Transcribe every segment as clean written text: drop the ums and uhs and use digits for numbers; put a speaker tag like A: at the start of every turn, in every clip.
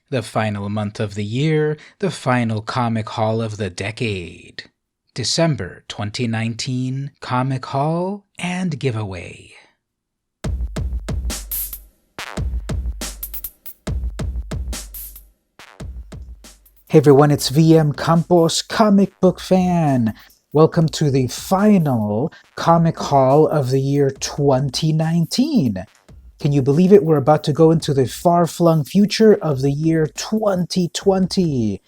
A: The final month of the year, the final comic haul of the decade. December 2019 Comic Haul and Giveaway. Hey everyone, it's VM Campos, comic book fan. Welcome to the final comic haul of the year 2019. Can you believe it? We're about to go into the far-flung future of the year 2020.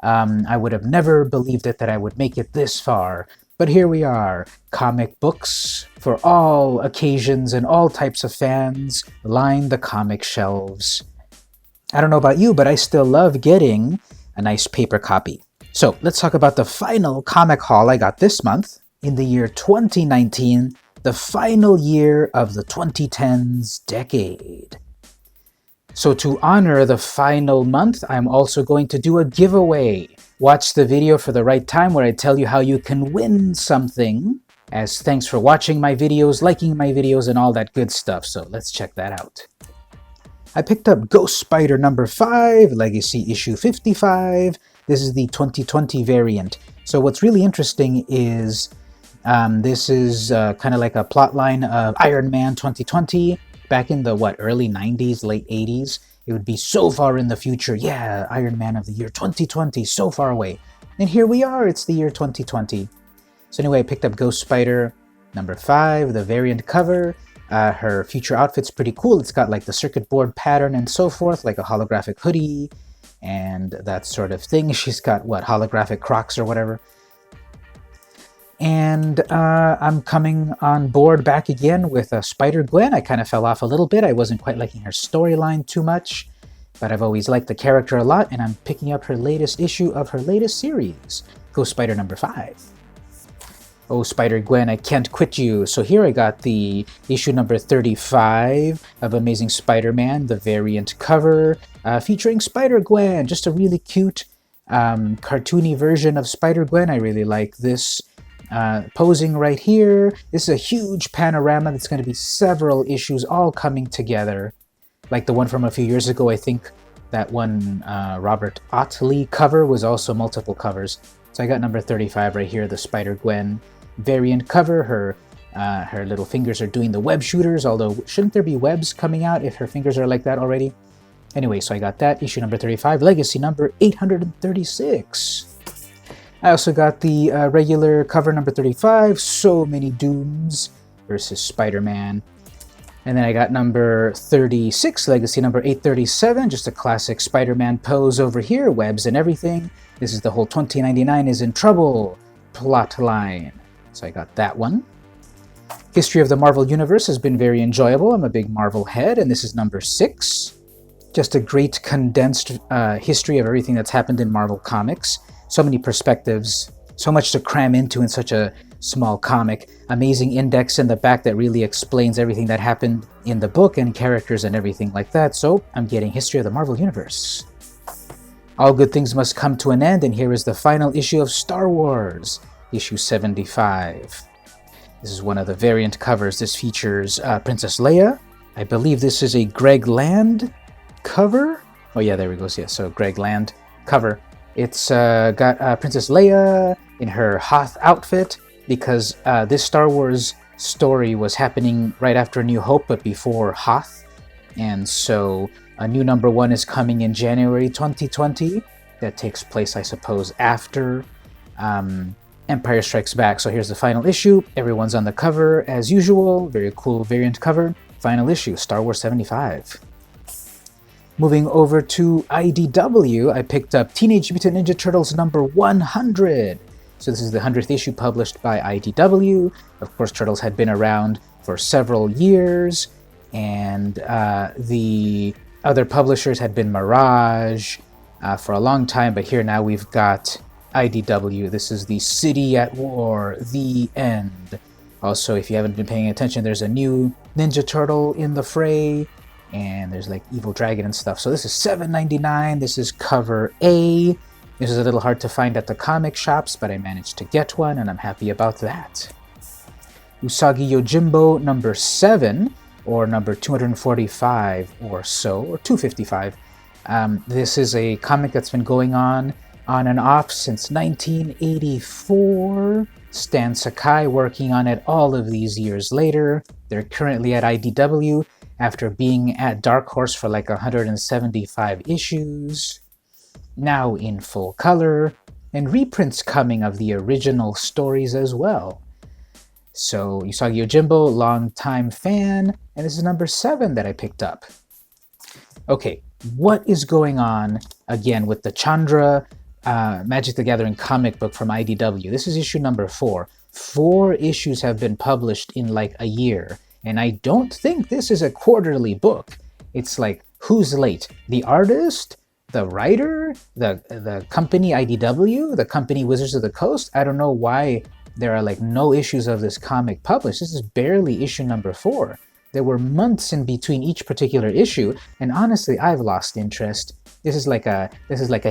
A: I would have never believed it that I would make it this far, but here we are. Comic books for all occasions and all types of fans line the comic shelves. I don't know about you, but I still love getting a nice paper copy. So let's talk about the final comic haul I got this month in the year 2019, the final year of the 2010s decade. So to honor the final month, I'm also going to do a giveaway. Watch the video for the right time where I tell you how you can win something as thanks for watching my videos, liking my videos, and all that good stuff. So let's check that out. I picked up Ghost Spider number 5, Legacy issue 55. This is the 2020 variant. So what's really interesting is this is kind of like a plot line of Iron Man 2020 back in the early 90s, late 80s. It would be so far in the future. Yeah, Iron Man of the year 2020, so far away. And here we are, it's the year 2020. So anyway, I picked up Ghost Spider number 5, the variant cover. Her future outfit's pretty cool. It's got like the circuit board pattern and so forth, like a holographic hoodie and that sort of thing. She's got holographic Crocs or whatever. And I'm coming on board back again with Spider-Gwen. I kind of fell off a little bit. I wasn't quite liking her storyline too much, but I've always liked the character a lot, and I'm picking up her latest issue of her latest series, Ghost Spider number 5. Oh, Spider-Gwen, I can't quit you. So here I got the issue number 35 of Amazing Spider-Man, the variant cover, featuring Spider-Gwen. Just a really cute, cartoony version of Spider-Gwen. I really like this. Posing right here. This is a huge panorama that's going to be several issues all coming together. Like the one from a few years ago, I think that one Robert Otley cover was also multiple covers. So I got number 35 right here, the Spider-Gwen variant cover. Her little fingers are doing the web shooters, although shouldn't there be webs coming out if her fingers are like that already? Anyway, so I got that, issue number 35, Legacy number 836. I also got the regular cover number 35, So Many Dooms versus Spider-Man. And then I got number 36, Legacy number 837, just a classic Spider-Man pose over here, webs and everything. This is the whole 2099 is in trouble plot line. So I got that one. History of the Marvel Universe has been very enjoyable. I'm a big Marvel head, and this is number 6. Just a great condensed history of everything that's happened in Marvel Comics. So many perspectives, so much to cram into in such a small comic. Amazing index in the back that really explains everything that happened in the book and characters and everything like that. So I'm getting History of the Marvel Universe. All good things must come to an end, and here is the final issue of Star Wars, issue 75. This is one of the variant covers. This features Princess Leia. I believe this is a Greg Land cover. Oh yeah, there we go. Yeah, so Greg Land cover. It's got Princess Leia in her Hoth outfit because this Star Wars story was happening right after New Hope but before Hoth. And so a new number 1 is coming in January 2020 that takes place, I suppose, after Empire Strikes Back. So here's the final issue. Everyone's on the cover as usual. Very cool variant cover. Final issue, Star Wars 75. Moving over to IDW, I picked up Teenage Mutant Ninja Turtles number 100. So this is the 100th issue published by IDW. Of course, Turtles had been around for several years, and the other publishers had been Mirage for a long time, but here now we've got IDW. This is the City at War, the end. Also, if you haven't been paying attention, there's a new Ninja Turtle in the fray, and there's like Evil Dragon and stuff. So this is $7.99. This is cover A. This is a little hard to find at the comic shops, but I managed to get one, and I'm happy about that. Usagi Yojimbo number 7, or number 245 or so, or 255. This is a comic that's been going on and off since 1984. Stan Sakai working on it all of these years later. They're currently at IDW after being at Dark Horse for like 175 issues. Now in full color, and reprints coming of the original stories as well. So Usagi Yojimbo, long-time fan, and this is number 7 that I picked up. Okay, what is going on again with the Chandra Magic the Gathering comic book from IDW? This is issue number 4. 4 issues have been published in like a year, and I don't think this is a quarterly book. It's like, who's late? The artist? The writer? The company IDW? The company Wizards of the Coast? I don't know why there are like no issues of this comic published. This is barely issue number 4. There were months in between each particular issue, and honestly, I've lost interest. This is like a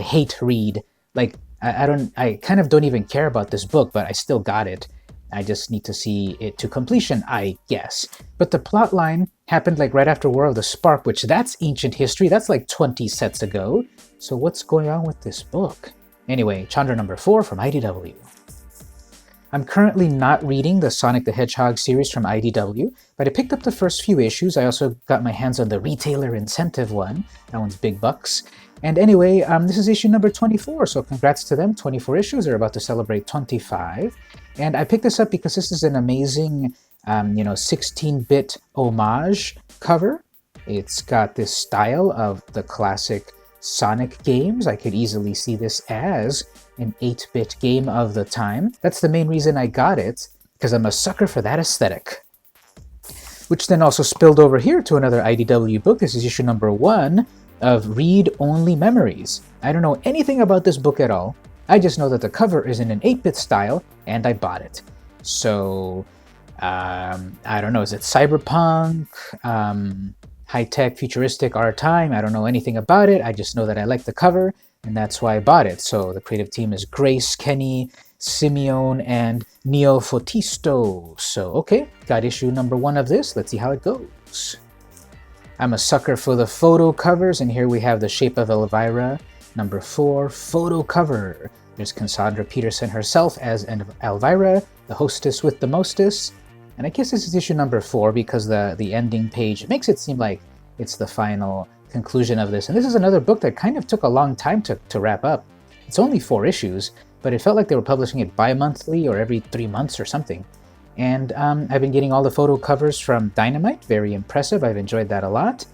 A: hate read. Like I kind of don't even care about this book, but I still got it. I just need to see it to completion, I guess. But the plot line happened like right after War of the Spark, which that's ancient history. That's like 20 sets ago. So what's going on with this book? Anyway, Chandra number 4 from IDW. I'm currently not reading the Sonic the Hedgehog series from IDW, but I picked up the first few issues. I also got my hands on the retailer incentive one. That one's big bucks. And anyway, this is issue number 24, so congrats to them. 24 issues. They're about to celebrate 25. And I picked this up because this is an amazing, 16-bit homage cover. It's got this style of the classic Sonic games. I could easily see this as an 8-bit game of the time. That's the main reason I got it, because I'm a sucker for that aesthetic. Which then also spilled over here to another IDW book. This is issue number 1 of Read Only Memories. I don't know anything about this book at all. I just know that the cover is in an 8-bit style, and I bought it. So, I don't know, is it cyberpunk? High-tech, futuristic, our time? I don't know anything about it. I just know that I like the cover, and that's why I bought it. So the creative team is Grace, Kenny, Simeon, and Neo Fotisto. So, okay, got issue number 1 of this. Let's see how it goes. I'm a sucker for the photo covers, and here we have The Shape of Elvira, number 4, photo cover. There's Cassandra Peterson herself as Elvira, the hostess with the mostess. And I guess this is issue number 4 because the ending page makes it seem like it's the final conclusion of this. And this is another book that kind of took a long time to wrap up. It's only 4 issues, but it felt like they were publishing it bi-monthly or every 3 months or something. And I've been getting all the photo covers from Dynamite. Very impressive. I've enjoyed that a lot.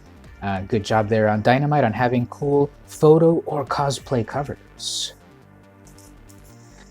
A: Good job there on Dynamite on having cool photo or cosplay covers.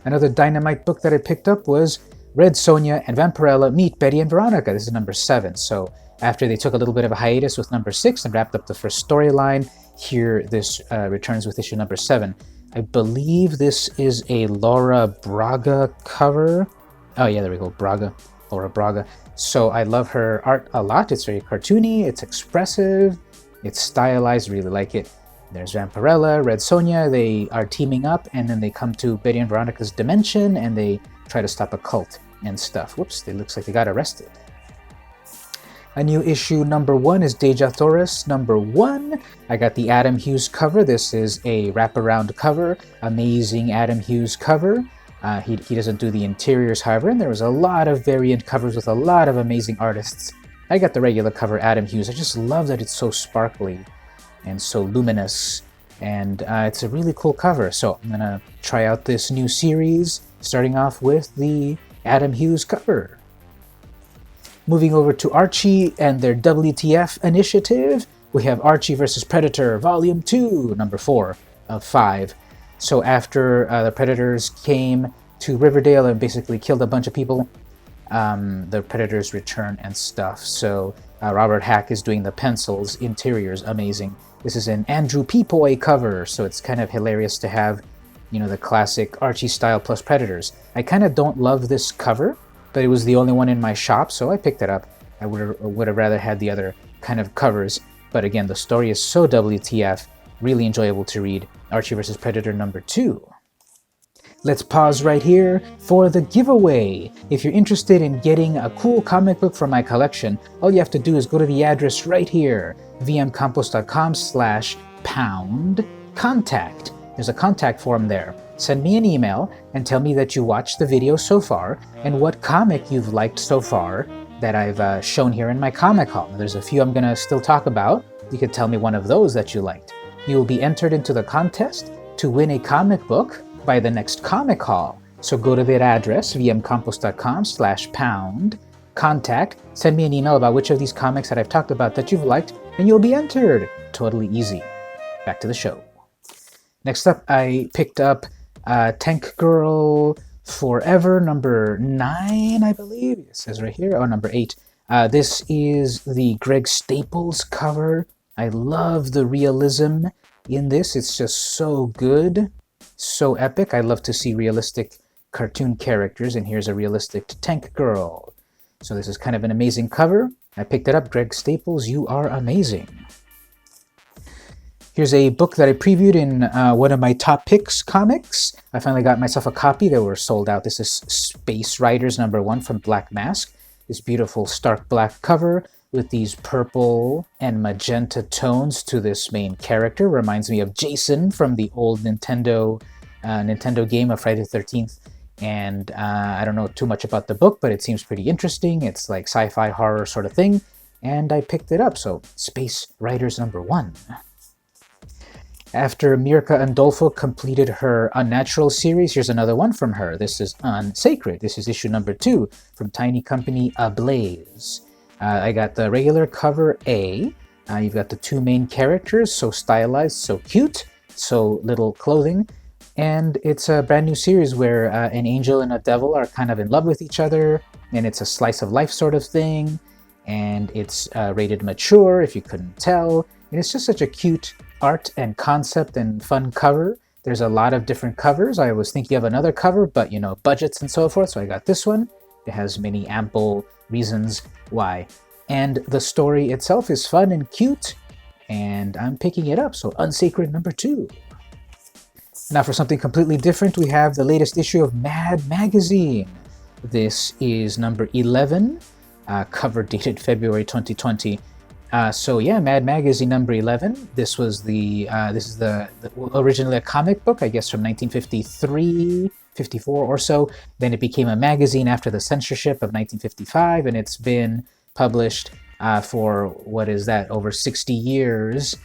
A: Another Dynamite book that I picked up was Red Sonja and Vampirella Meet Betty and Veronica. This is number 7. So after they took a little bit of a hiatus with number 6 and wrapped up the first storyline, here this returns with issue number 7. I believe this is a Laura Braga cover. Oh yeah, there we go, Braga, Laura Braga. So I love her art a lot. It's very cartoony, it's expressive, it's stylized, really like it. There's Vampirella, Red Sonja, they are teaming up, and then they come to Betty and Veronica's dimension, and they try to stop a cult and stuff. Whoops, it looks like they got arrested. A new issue number 1 is Deja Thoris number 1. I got the Adam Hughes cover. This is a wraparound cover. Amazing Adam Hughes cover. He doesn't do the interiors, however, and there was a lot of variant covers with a lot of amazing artists. I got the regular cover, Adam Hughes. I just love that it's so sparkly and so luminous, and it's a really cool cover. So I'm gonna try out this new series, starting off with the Adam Hughes cover. Moving over to Archie and their WTF initiative, we have Archie vs. Predator, Volume 2, number 4 of 5. So after the Predators came to Riverdale and basically killed a bunch of people, the Predators return and stuff. So Robert Hack is doing the pencils, interiors, amazing. This is an Andrew Peepoy cover, so it's kind of hilarious to have, the classic Archie style plus Predators. I kind of don't love this cover, but it was the only one in my shop, so I picked it up. I would have rather had the other kind of covers, but again, the story is so WTF, really enjoyable to read. Archie vs. Predator number 2. Let's pause right here for the giveaway. If you're interested in getting a cool comic book from my collection, all you have to do is go to the address right here, vmcampos.com/pay /contact. There's a contact form there. Send me an email and tell me that you watched the video so far and what comic you've liked so far that I've shown here in my comic haul. There's a few I'm going to still talk about. You could tell me one of those that you liked. You will be entered into the contest to win a comic book by the next comic haul. So go to that address, vmcampos.com/contact, send me an email about which of these comics that I've talked about that you've liked, and you'll be entered. Totally easy. Back to the show. Next up, I picked up Tank Girl Forever, number 9, I believe. It says right here. Oh, number 8. This is the Greg Staples cover. I love the realism in this. It's just so good, so epic. I love to see realistic cartoon characters, and here's a realistic Tank Girl. So this is kind of an amazing cover. I picked it up. Greg Staples, you are amazing. Here's a book that I previewed in one of my Top Picks comics. I finally got myself a copy. They were sold out. This is Space Riders number 1 from Black Mask. This beautiful stark black cover with these purple and magenta tones to this main character. Reminds me of Jason from the old Nintendo game of Friday the 13th. And I don't know too much about the book, but it seems pretty interesting. It's like sci-fi horror sort of thing. And I picked it up. So Space Riders number 1. After Mirka Andolfo completed her Unnatural series, here's another one from her. This is Unsacred. This is issue number 2 from tiny company Ablaze. I got the regular cover A. You've got the 2 main characters, so stylized, so cute, so little clothing. And it's a brand new series where an angel and a devil are kind of in love with each other, and it's a slice of life sort of thing. And it's rated mature, if you couldn't tell. And it's just such a cute art and concept and fun cover. There's a lot of different covers. I was thinking of another cover, but budgets and so forth, so I got this one. It has many ample reasons why. And the story itself is fun and cute, and I'm picking it up, so Unsacred number 2. Now for something completely different, we have the latest issue of Mad Magazine. This is number 11, cover dated February 2020. So yeah, Mad Magazine number 11. This was this is originally a comic book, I guess from 1953, 54 or so. Then it became a magazine after the censorship of 1955, and it's been published for, what is that, over 60 years.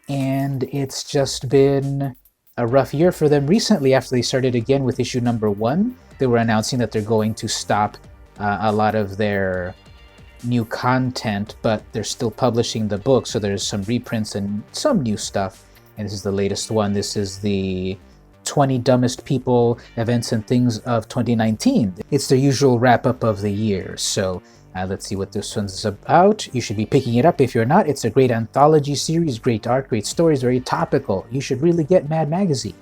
A: And it's just been a rough year for them recently after they started again with issue number 1. They were announcing that they're going to stop a lot of their new content, but they're still publishing the book, so there's some reprints and some new stuff. And this is the latest one. This is the 20 Dumbest People, Events and Things of 2019. It's the usual wrap-up of the year, so let's see what this one's about. You should be picking it up if you're not. It's a great anthology series, great art, great stories, very topical. You should really get Mad Magazine.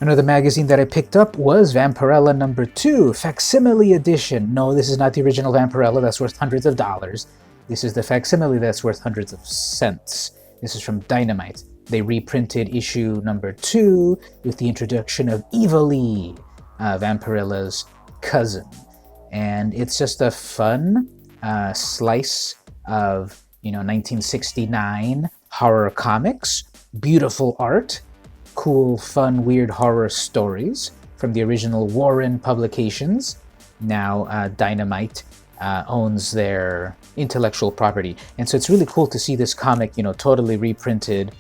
A: Another magazine that I picked up was Vampirella number 2, facsimile edition. No, this is not the original Vampirella that's worth hundreds of dollars. This is the facsimile that's worth hundreds of cents. This is from Dynamite. They reprinted issue number 2 with the introduction of Evil-Lee, Vampirella's cousin. And it's just a fun slice of 1969 horror comics, beautiful art, cool, fun, weird horror stories from the original Warren Publications. Now Dynamite owns their intellectual property. And so it's really cool to see this comic, totally reprinted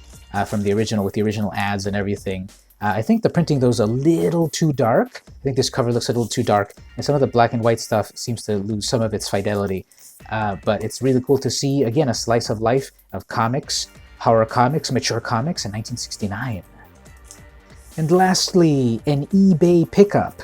A: from the original with the original ads and everything. I think the printing, though, is a little too dark. I think this cover looks a little too dark, and some of the black and white stuff seems to lose some of its fidelity. But it's really cool to see, again, a slice of life of comics, horror comics, mature comics in 1969. And lastly, an eBay pickup.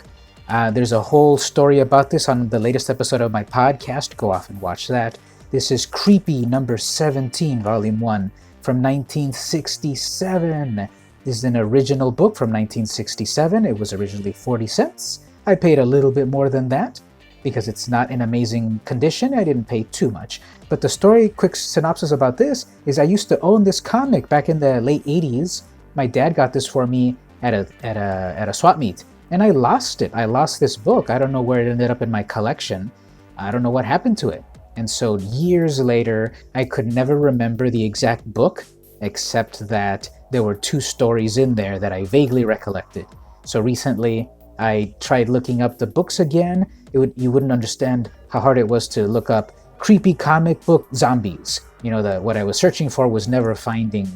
A: There's a whole story about this on the latest episode of my podcast. Go off and watch that. This is Creepy number 17, volume 1, from 1967. This is an original book from 1967. It was originally 40 cents. I paid a little bit more than that because it's not in amazing condition. I didn't pay too much. But the story, quick synopsis about this, is I used to own this comic back in the late 80s. My dad got this for me at a swap meet, and I lost it. I lost this book. I don't know where it ended up in my collection. I don't know what happened to it. And so years later, I could never remember the exact book except that there were 2 stories in there that I vaguely recollected. So recently, I tried looking up the books again. You wouldn't understand how hard it was to look up creepy comic book zombies. What I was searching for was never finding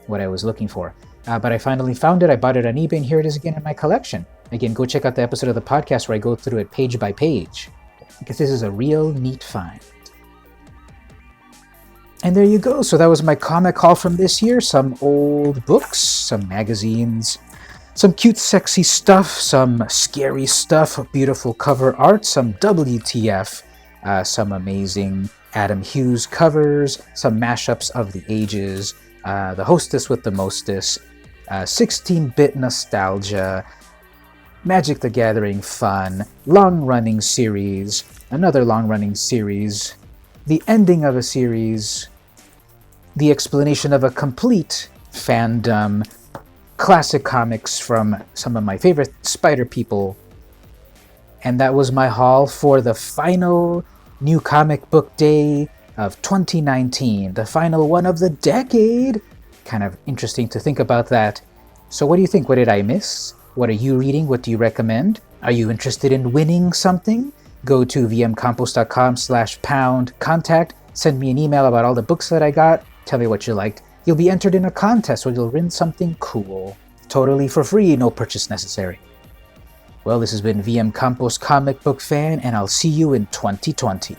A: what I was looking for. But I finally found it. I bought it on eBay, and here it is again in my collection. Again, go check out the episode of the podcast where I go through it page by page, because this is a real neat find. And there you go. So that was my comic haul from this year. Some old books, some magazines, some cute, sexy stuff, some scary stuff, beautiful cover art, some WTF, some amazing Adam Hughes covers, some mashups of the ages, the hostess with the mostess, 16-bit nostalgia, Magic the Gathering fun, long-running series, another long-running series, the ending of a series, the explanation of a complete fandom, classic comics from some of my favorite Spider people. And that was my haul for the final New Comic Book Day of 2019, the final one of the decade. Kind of interesting to think about that. So what do you think? What did I miss? What are you reading? What do you recommend? Are you interested in winning something? Go to vmcampos.com/contact. Send me an email about all the books that I got. Tell me what you liked. You'll be entered in a contest where you'll win something cool. Totally for free, no purchase necessary. Well, this has been VM Campos Comic Book Fan, and I'll see you in 2020.